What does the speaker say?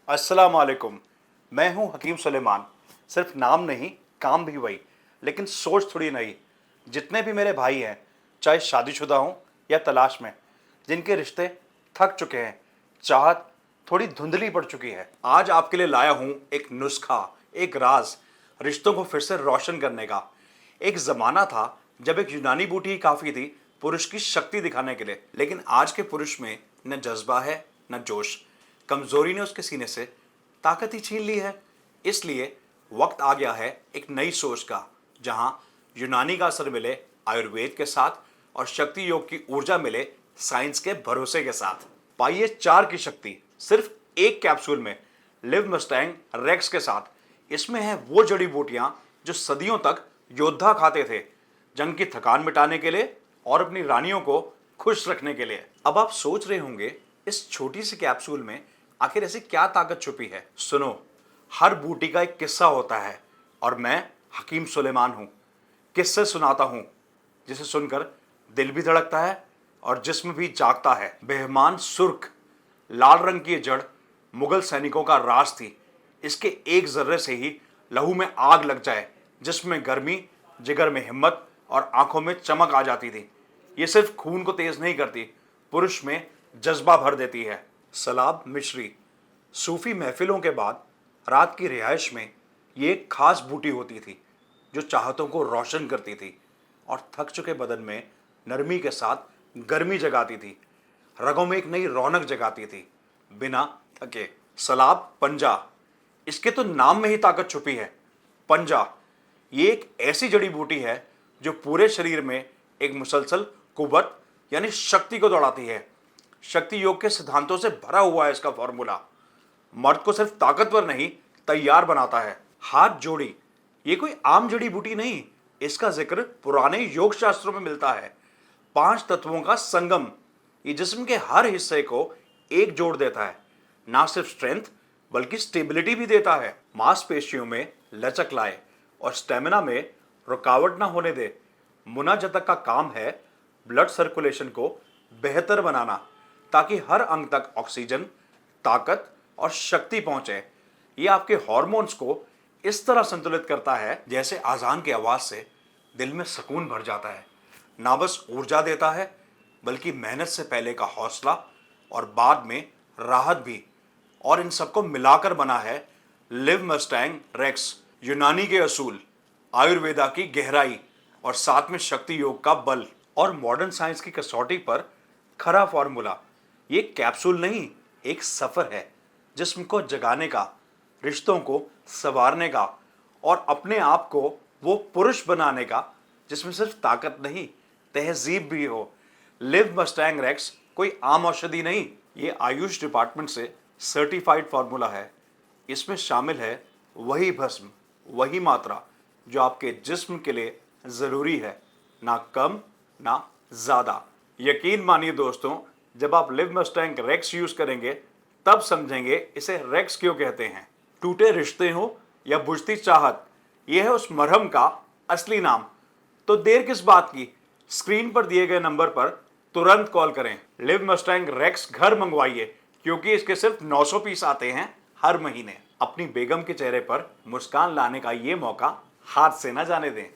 अस्सलाम वालेकुम। मैं हूं हकीम सुलेमान। सिर्फ नाम नहीं, काम भी वही, लेकिन सोच थोड़ी नई। जितने भी मेरे भाई हैं, चाहे शादीशुदा हों या तलाश में, जिनके रिश्ते थक चुके हैं, चाहत थोड़ी धुंधली पड़ चुकी है, आज आपके लिए लाया हूं एक नुस्खा, एक राज, रिश्तों को फिर से रोशन करने का। एक जमाना था जब एक यूनानी बूटी ही काफी थी पुरुष की शक्ति दिखाने के लिए, लेकिन आज के पुरुष में न जज्बा है, न जोश। कमजोरी ने उसके सीने से ताकत ही छीन ली है। इसलिए वक्त आ गया है एक नई सोच का, जहां यूनानी का असर मिले आयुर्वेद के साथ और शक्ति योग की ऊर्जा मिले साइंस के भरोसे के साथ। पाइए 4 की शक्ति सिर्फ एक कैप्सूल में, लिव मस्टैंग रेक्स के साथ। इसमें है वो जड़ी बूटियां जो सदियों तक योद्धा खाते थे, जंग की थकान मिटाने के लिए और अपनी रानियों को खुश रखने के लिए। अब आप सोच रहे होंगे, इस छोटी सी कैप्सूल में आखिर ऐसी क्या ताकत छुपी है? सुनो, हर बूटी का एक किस्सा होता है और मैं हकीम सुलेमान हूं। किस्से सुनाता हूं जिसे सुनकर दिल भी धड़कता है और जिस्म भी जागता है। बेहमान सुर्ख लाल रंग की ये जड़ मुगल सैनिकों का राज थी। इसके एक जर्रे से ही लहू में आग लग जाए, जिसमें गर्मी, जिगर में हिम्मत और आंखों में चमक आ जाती थी। ये सिर्फ खून को तेज नहीं करती, पुरुष में जज्बा भर देती है। सलाब मिश्री। सूफी महफिलों के बाद रात की रिहाइश में ये एक खास बूटी होती थी जो चाहतों को रोशन करती थी और थक चुके बदन में नरमी के साथ गर्मी जगाती थी, रगों में एक नई रौनक जगाती थी, बिना थके। सलाब पंजा। इसके तो नाम में ही ताकत छुपी है। पंजा ये एक ऐसी जड़ी बूटी है जो पूरे शरीर में एक मुसलसल कुव्वत यानी शक्ति को दौड़ाती है। शक्ति योग के सिद्धांतों से भरा हुआ है इसका फॉर्मूला। मर्द को सिर्फ ताकतवर नहीं, तैयार बनाता है। हाथ जोड़ी। ये कोई आम जड़ी बूटी नहीं, इसका जिक्र पुराने योग शास्त्रों में मिलता है। 5 तत्वों का संगम। ये जिस्म के हर हिस्से को एक जोड़ देता है। ना सिर्फ स्ट्रेंथ बल्कि स्टेबिलिटी भी देता है। मांसपेशियों में लचक लाए और स्टेमिना में रुकावट ना होने दे। मुनाजतक का काम है ब्लड सर्कुलेशन को बेहतर बनाना, ताकि हर अंग तक ऑक्सीजन, ताकत और शक्ति पहुंचे। ये आपके हॉर्मोन्स को इस तरह संतुलित करता है जैसे आजान की आवाज से दिल में सुकून भर जाता है। ना बस ऊर्जा देता है बल्कि मेहनत से पहले का हौसला और बाद में राहत भी। और इन सबको मिलाकर बना है लिव मस्टैंग रेक्स। यूनानी के असूल, आयुर्वेदा की गहराई और साथ में शक्ति योग का बल और मॉडर्न साइंस की कसौटी पर खरा फॉर्मूला। ये कैप्सूल नहीं, एक सफर है जिस्म को जगाने का, रिश्तों को संवारने का और अपने आप को वो पुरुष बनाने का जिसमें सिर्फ ताकत नहीं, तहजीब भी हो। लिव मस्टैंग रेक्स कोई आम औषधि नहीं, ये आयुष डिपार्टमेंट से सर्टिफाइड फॉर्मूला है। इसमें शामिल है वही भस्म, वही मात्रा जो आपके जिस्म के लिए जरूरी है, ना कम ना ज्यादा। यकीन मानिए दोस्तों, जब आप लिव मस्टैंग रेक्स यूज करेंगे तब समझेंगे इसे रेक्स क्यों कहते हैं। टूटे रिश्ते हो या बुझती चाहत, यह है उस मरहम का असली नाम। तो देर किस बात की, स्क्रीन पर दिए गए नंबर पर तुरंत कॉल करें। लिव मस्टैंग रेक्स घर मंगवाइए, क्योंकि इसके सिर्फ 900 पीस आते हैं हर महीने। अपनी बेगम के चेहरे पर मुस्कान लाने का ये मौका हाथ से ना जाने दें।